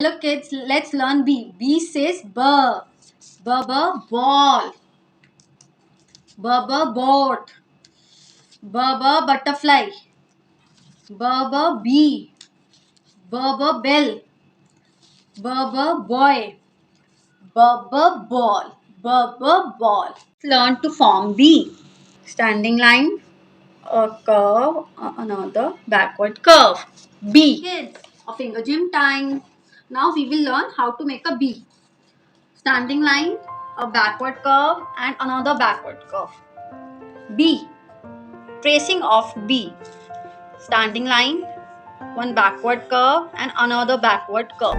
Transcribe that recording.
Hello kids, let's learn B. B says b. Ball. Boat. Butterfly. Bee. Bell. Boy. Ball. Ball. Learn to form B. Standing line, a curve, another backward curve. B. Kids, a finger gym time. Now we will learn how to make a B. Standing line, a backward curve and another backward curve. B. Tracing of B. Standing line, one backward curve and another backward curve.